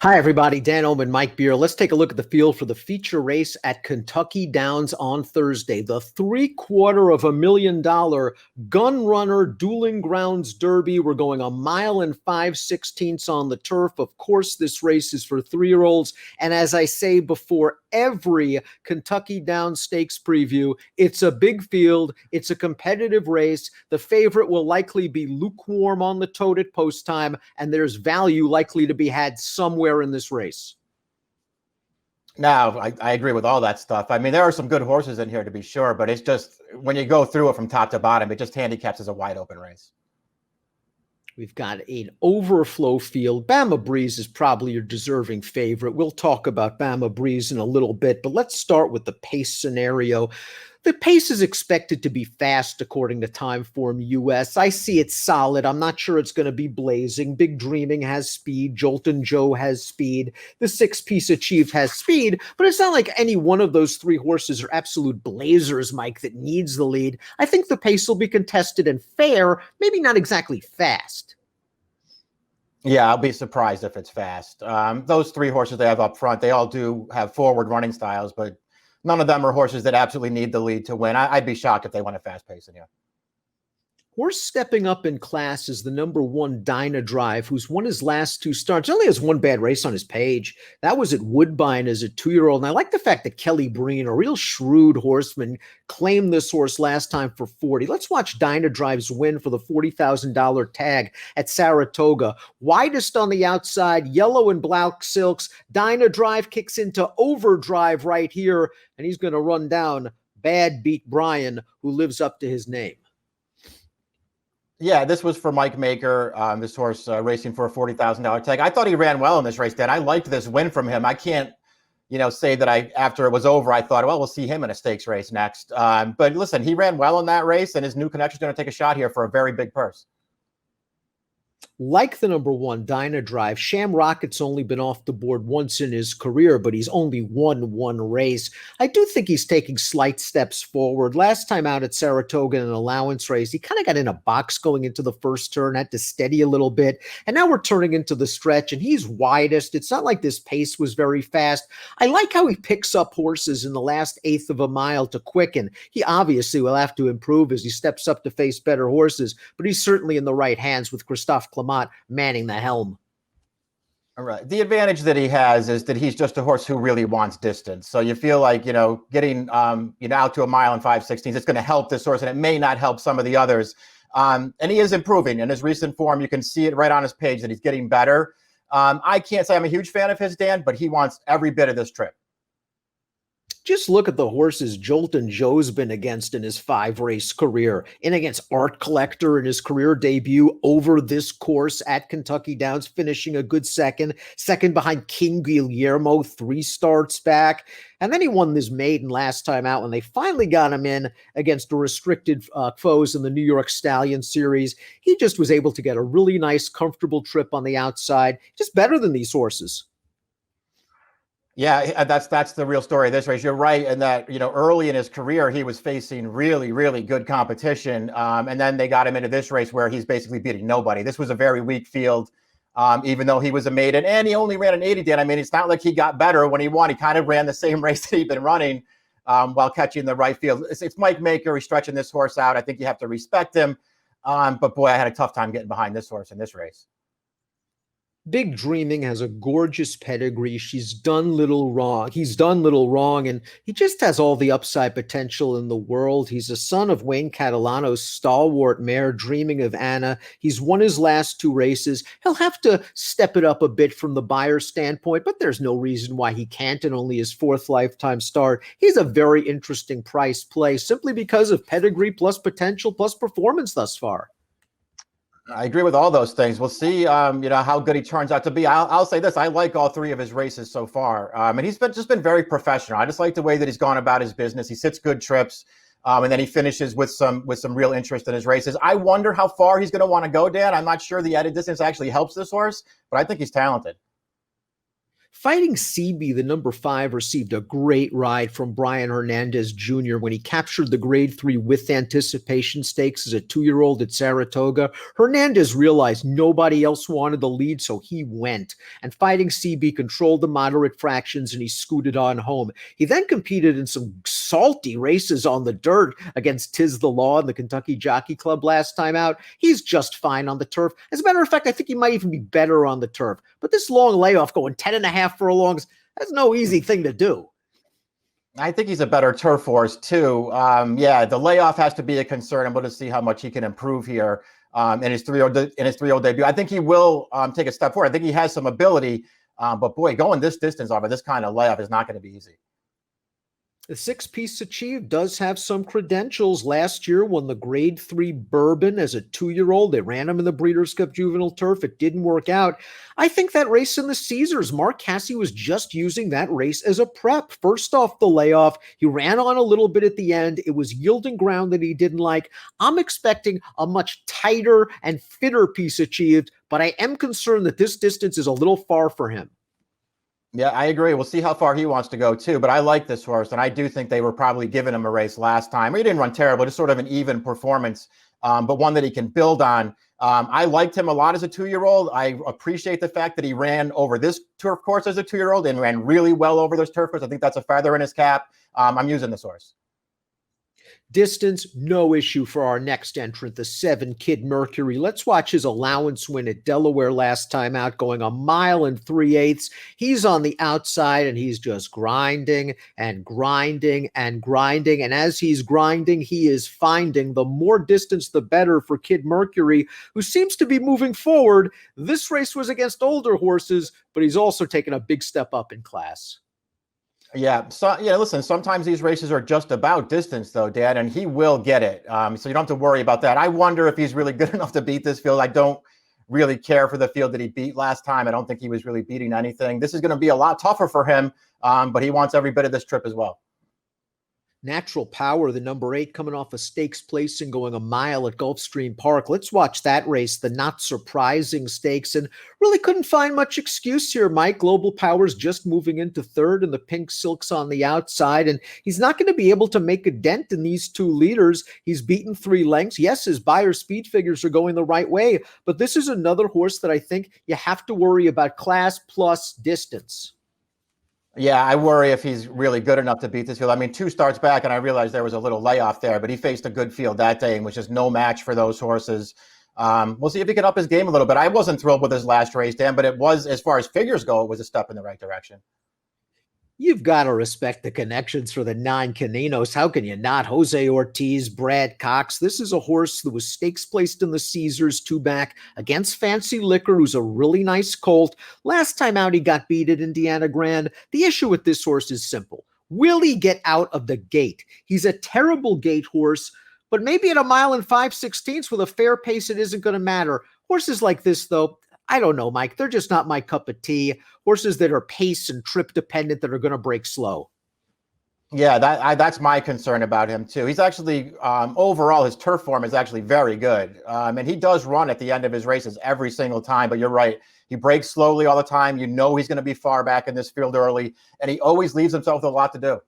Hi, everybody. Dan Illman, Mike Beer. Let's take a look at the field for the feature race at Kentucky Downs on Thursday. The $750,000 gun runner dueling grounds derby. We're going a mile and 5/16 on the turf. Of course, this race is for 3-year-olds. And as I say before every Kentucky Downs Stakes preview, it's a big field. It's a competitive race. The favorite will likely be lukewarm on the tote at post time, and there's value likely to be had somewhere in this race. Now, I agree with all that stuff. I mean, there are some good horses in here to be sure, but it's just when you go through it from top to bottom, it just handicaps as a wide open race. We've got an overflow field. Bama Breeze is probably your deserving favorite. We'll talk about Bama Breeze in a little bit, but let's start with the pace scenario. The pace is expected to be fast according to Timeform US. I see it solid. I'm not sure it's going to be blazing. Big Dreaming has speed. Joltin' Joe has speed. The six-piece Achieved has speed, but it's not like any one of those three horses are absolute blazers, Mike, that needs the lead. I think the pace will be contested and fair, maybe not exactly fast. Yeah, I'll be surprised if it's fast. Those three horses they have up front, they all do have forward running styles, but none of them are horses that absolutely need the lead to win. I'd be shocked if they went a fast pace in here. Horse stepping up in class is the number one Dyna Drive, who's won his last two starts. He only has one bad race on his page. That was at Woodbine as a 2-year-old. And I like the fact that Kelly Breen, a real shrewd horseman, claimed this horse last time for 40. Let's watch Dyna Drive's win for the $40,000 tag at Saratoga. Widest on the outside, yellow and black silks. Dyna Drive kicks into overdrive right here, and he's going to run down Bad Beat Brian, who lives up to his name. Yeah, this was for Mike Maker, this horse racing for a $40,000 tag. I thought he ran well in this race, Dan. I liked this win from him. I can't, say that after it was over, I thought, well, we'll see him in a stakes race next. But listen, he ran well in that race, and his new connection's going to take a shot here for a very big purse. Like the number one Dyna Drive, Sham Rocket's only been off the board once in his career, but he's only won one race. I do think he's taking slight steps forward. Last time out at Saratoga in an allowance race, he kind of got in a box going into the first turn, had to steady a little bit, and now we're turning into the stretch, and he's widest. It's not like this pace was very fast. I like how he picks up horses in the last eighth of a mile to quicken. He obviously will have to improve as he steps up to face better horses, but he's certainly in the right hands with Christophe Clement manning the helm. All right. The advantage that he has is that he's just a horse who really wants distance. So you feel like, getting, out to a mile and 5/16, it's going to help this horse, and it may not help some of the others. And he is improving in his recent form. You can see it right on his page that he's getting better. I can't say I'm a huge fan of his, Dan, but he wants every bit of this trip. Just look at the horses Joltin' Joe's been against in his 5-race career, in against Art Collector in his career debut over this course at Kentucky Downs, finishing a good second behind King Guillermo 3 starts back. And then he won this maiden last time out when they finally got him in against the restricted foes in the New York Stallion Series. He just was able to get a really nice, comfortable trip on the outside, just better than these horses. Yeah, that's the real story of this race. You're right in that, early in his career, he was facing really, really good competition. And then they got him into this race where he's basically beating nobody. This was a very weak field, even though he was a maiden. And he only ran an 80, Dan. I mean, it's not like he got better when he won. He kind of ran the same race that he'd been running while catching the right field. It's Mike Maker. He's stretching this horse out. I think you have to respect him. But boy, I had a tough time getting behind this horse in this race. Big Dreaming has a gorgeous pedigree. He's done little wrong, and he just has all the upside potential in the world. He's a son of Wayne Catalano's stalwart mare, Dreaming of Anna. He's won his last 2 races. He'll have to step it up a bit from the buyer's standpoint, but there's no reason why he can't in only his 4th lifetime start. He's a very interesting price play simply because of pedigree plus potential plus performance thus far. I agree with all those things. We'll see, how good he turns out to be. I'll say this: I like all 3 of his races so far, and he's been very professional. I just like the way that he's gone about his business. He sits good trips, and then he finishes with some real interest in his races. I wonder how far he's going to want to go, Dan. I'm not sure the added distance actually helps this horse, but I think he's talented. Fighting CB, the number 5, received a great ride from Brian Hernandez Jr. when he captured the grade 3 with anticipation stakes as a 2-year-old at Saratoga. Hernandez realized nobody else wanted the lead, so he went. And Fighting CB controlled the moderate fractions and he scooted on home. He then competed in some salty races on the dirt against Tiz the Law and the Kentucky Jockey Club last time out. He's just fine on the turf. As a matter of fact, I think he might even be better on the turf. But this long layoff going 10.5 furlongs, that's no easy thing to do. I think he's a better turf horse too. Yeah, the layoff has to be a concern. I'm going to see how much he can improve here in his 3-year-old debut. I think he will take a step forward. I think he has some ability, but boy, going this distance off of this kind of layoff is not going to be easy. The 6-piece Achieve does have some credentials. Last year won the grade 3 Bourbon as a 2-year-old. They ran him in the Breeders' Cup Juvenile Turf. It didn't work out. I think that race in the Caesars, Mark Casse was just using that race as a prep. First off the layoff, he ran on a little bit at the end. It was yielding ground that he didn't like. I'm expecting a much tighter and fitter piece Achieved, but I am concerned that this distance is a little far for him. Yeah, I agree. We'll see how far he wants to go too. But I like this horse, and I do think they were probably giving him a race last time. He didn't run terrible, just sort of an even performance, but one that he can build on. I liked him a lot as a 2-year-old. I appreciate the fact that he ran over this turf course as a 2-year-old and ran really well over this turf course. I think that's a feather in his cap. I'm using this horse. Distance, no issue for our next entrant, the 7 Kid Mercury. Let's watch his allowance win at Delaware last time out, going 1 mile and 3/8. He's on the outside and he's just grinding and grinding and grinding. And as he's grinding, he is finding the more distance, the better for Kid Mercury, who seems to be moving forward. This race was against older horses, but he's also taken a big step up in class. Yeah. So, yeah, listen, sometimes these races are just about distance, though, Dan, and he will get it. So you don't have to worry about that. I wonder if he's really good enough to beat this field. I don't really care for the field that he beat last time. I don't think he was really beating anything. This is going to be a lot tougher for him, but he wants every bit of this trip as well. Natural Power, the number 8, coming off a stakes place and going 1 mile at Gulfstream Park. Let's watch that race, the not surprising stakes, and really couldn't find much excuse here, Mike. Global Power's just moving into 3rd and the Pink Silk's on the outside, and he's not going to be able to make a dent in these 2 leaders. He's beaten 3 lengths. Yes, his Beyer speed figures are going the right way, but this is another horse that I think you have to worry about class plus distance. Yeah, I worry if he's really good enough to beat this field. I mean, 2 starts back, and I realized there was a little layoff there, but he faced a good field that day and was just no match for those horses. We'll see if he can up his game a little bit. I wasn't thrilled with his last race, Dan, but it was, as far as figures go, it was a step in the right direction. You've got to respect the connections for the 9 Caninos. How can you not? Jose Ortiz, Brad Cox. This is a horse that was stakes placed in the Caesars 2 back against Fancy Liquor, who's a really nice colt. Last time out, he got beat at Indiana Grand. The issue with this horse is simple. Will he get out of the gate? He's a terrible gate horse, but maybe at 1 mile and 5/16 with a fair pace, it isn't going to matter. Horses like this, though, I don't know, Mike. They're just not my cup of tea. Horses that are pace and trip dependent that are going to break slow. Yeah, that's my concern about him too. He's actually overall his turf form is actually very good, and he does run at the end of his races every single time. But you're right, he breaks slowly all the time. You know he's going to be far back in this field early, and he always leaves himself with a lot to do.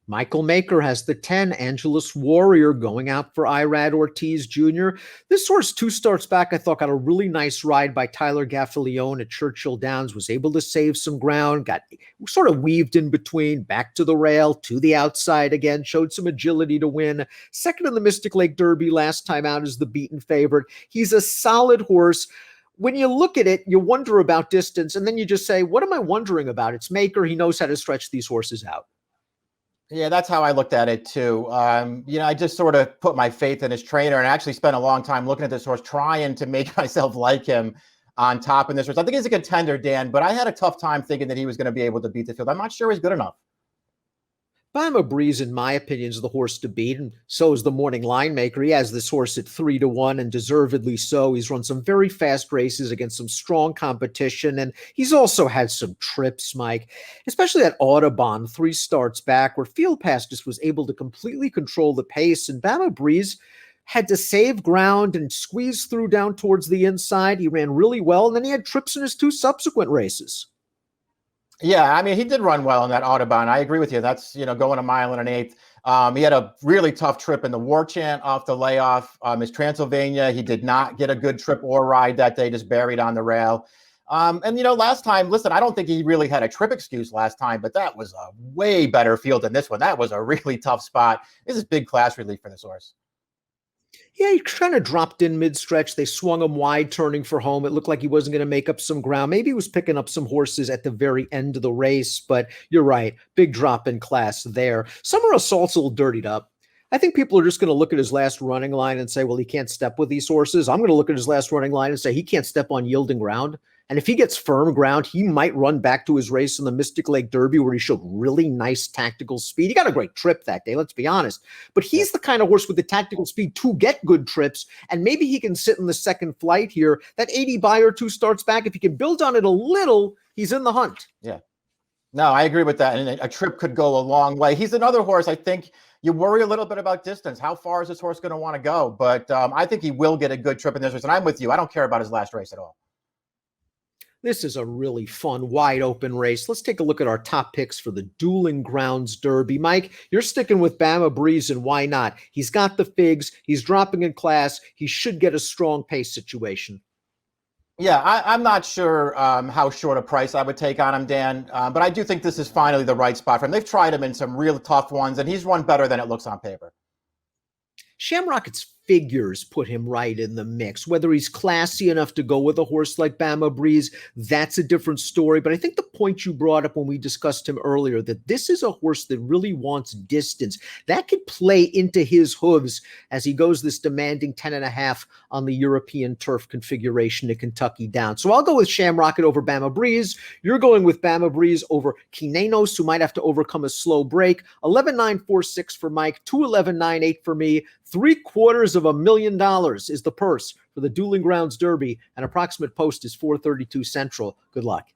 Michael Maker has the 10, Angelus Warrior, going out for Irad Ortiz Jr. This horse, 2 starts back, I thought got a really nice ride by Tyler Gaffalione at Churchill Downs, was able to save some ground, got sort of weaved in between, back to the rail, to the outside again, showed some agility to win. Second in the Mystic Lake Derby last time out is the beaten favorite. He's a solid horse. When you look at it, you wonder about distance, and then you just say, what am I wondering about? It's Maker. He knows how to stretch these horses out. Yeah, that's how I looked at it too. I just sort of put my faith in his trainer and actually spent a long time looking at this horse, trying to make myself like him on top in this race. I think he's a contender, Dan, but I had a tough time thinking that he was going to be able to beat the field. I'm not sure he's good enough. Bama Breeze, in my opinion, is the horse to beat, and so is the Morning Line Maker. He has this horse at 3-1, and deservedly so. He's run some very fast races against some strong competition, and he's also had some trips, Mike, especially that Audubon 3 starts back, where Field Pass just was able to completely control the pace, and Bama Breeze had to save ground and squeeze through down towards the inside. He ran really well, and then he had trips in his 2 subsequent races. Yeah, I mean, he did run well on that Autobahn. I agree with you. That's, going a mile and an eighth. He had a really tough trip in the War Chant off the layoff. His Transylvania, he did not get a good trip or ride that day, just buried on the rail. And, last time, listen, I don't think he really had a trip excuse last time, but that was a way better field than this one. That was a really tough spot. This is big class relief for this horse. Yeah, he kind of dropped in mid-stretch. They swung him wide, turning for home. It looked like he wasn't going to make up some ground. Maybe he was picking up some horses at the very end of the race, but you're right. Big drop in class there. Summer Assault's a little dirtied up. I think people are just going to look at his last running line and say, well, he can't step with these horses. I'm going to look at his last running line and say he can't step on yielding ground. And if he gets firm ground, he might run back to his race in the Mystic Lake Derby where he showed really nice tactical speed. He got a great trip that day, let's be honest. But he's the kind of horse with the tactical speed to get good trips, and maybe he can sit in the second flight here. That 80 buy or two starts back. If he can build on it a little, he's in the hunt. Yeah. No, I agree with that. And a trip could go a long way. He's another horse. I think you worry a little bit about distance. How far is this horse going to want to go? But I think he will get a good trip in this race. And I'm with you. I don't care about his last race at all. This is a really fun, wide open race. Let's take a look at our top picks for the Dueling Grounds Derby. Mike, you're sticking with Bama Breeze, and why not? He's got the figs. He's dropping in class. He should get a strong pace situation. Yeah, I'm not sure how short a price I would take on him, Dan, but I do think this is finally the right spot for him. They've tried him in some real tough ones, and he's run better than it looks on paper. Shamrocket's figures put him right in the mix. Whether he's classy enough to go with a horse like Bama Breeze, that's a different story. But I think the point you brought up when we discussed him earlier, that this is a horse that really wants distance, that could play into his hooves as he goes this demanding 10.5 on the European turf configuration to Kentucky down. So I'll go with Shamrocket over Bama Breeze. You're going with Bama Breeze over Kinenos, who might have to overcome a slow break. 11,946 for Mike, 211,980 for me. $750,000 is the purse for the Dueling Grounds Derby. An approximate post is 432 Central. Good luck.